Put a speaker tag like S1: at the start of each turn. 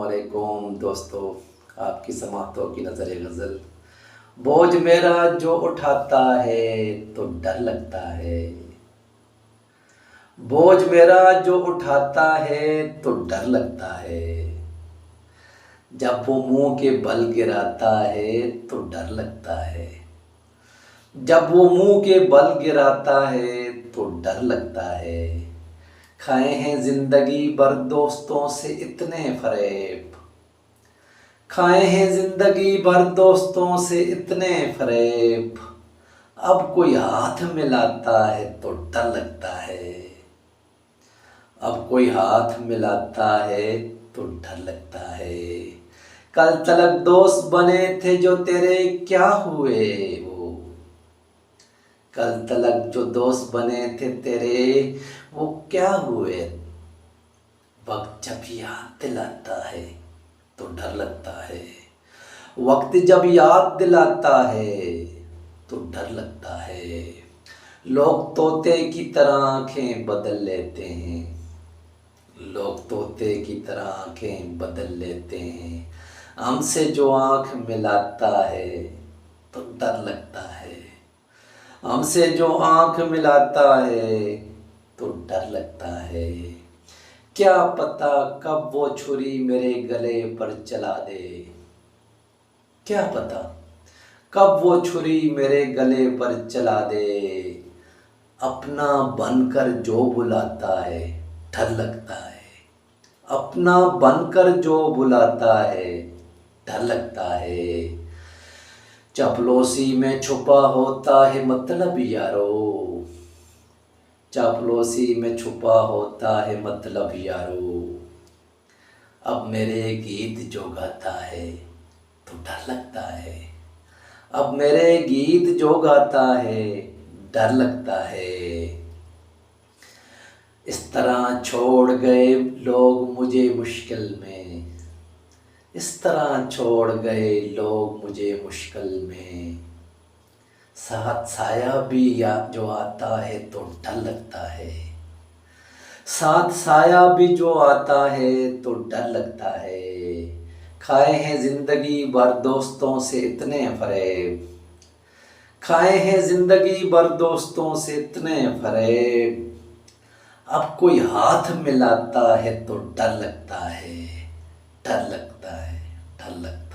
S1: वालेकुम दोस्तों, आपकी समातों की नज़र गज़ल। बोझ मेरा जो उठाता है तो डर लगता है। बोझ मेरा जो उठाता है तो डर लगता है। जब वो मुंह के बल गिराता है तो डर लगता है। जब वो मुंह के बल गिराता है तो डर लगता है। खाए हैं जिंदगी भर दोस्तों से इतने फरेब। खाए हैं जिंदगी भर दोस्तों से इतने फरेब। अब कोई हाथ मिलाता है तो डर लगता है। अब कोई हाथ मिलाता है तो डर लगता है। कल तलक दोस्त बने थे जो तेरे, क्या हुए वो। कल तलक जो दोस्त बने थे तेरे, वो क्या हुए। वक्त जब याद दिलाता है तो डर लगता है। वक्त जब याद दिलाता है तो डर लगता है। लोग तोते की तरह आंखें बदल लेते हैं। लोग तोते की तरह आंखें बदल लेते हैं। हमसे जो आंख मिलाता है तो डर लगता है। हमसे जो आंख मिलाता है तो डर लगता है। क्या पता कब वो छुरी मेरे गले पर चला दे। क्या पता कब वो छुरी मेरे गले पर चला दे। अपना बनकर जो बुलाता है डर लगता है। अपना बनकर जो बुलाता है डर लगता है। चापलूसी में छुपा होता है मतलब यारो। चापलूसी में छुपा होता है मतलब यारो। अब मेरे गीत जो गाता है तो डर लगता है। अब मेरे गीत जो गाता है डर लगता है। इस तरह छोड़ गए लोग मुझे मुश्किल में। इस तरह छोड़ गए लोग मुझे मुश्किल में। साथ साया भी या जो आता है तो डर लगता है। साथ साया भी जो आता है तो डर लगता है। खाए हैं जिंदगी भर दोस्तों से इतने फरेब। खाए हैं जिंदगी भर दोस्तों से इतने फरेब। अब कोई हाथ मिलाता है तो डर लगता है। डर लगता है। डर लगता है।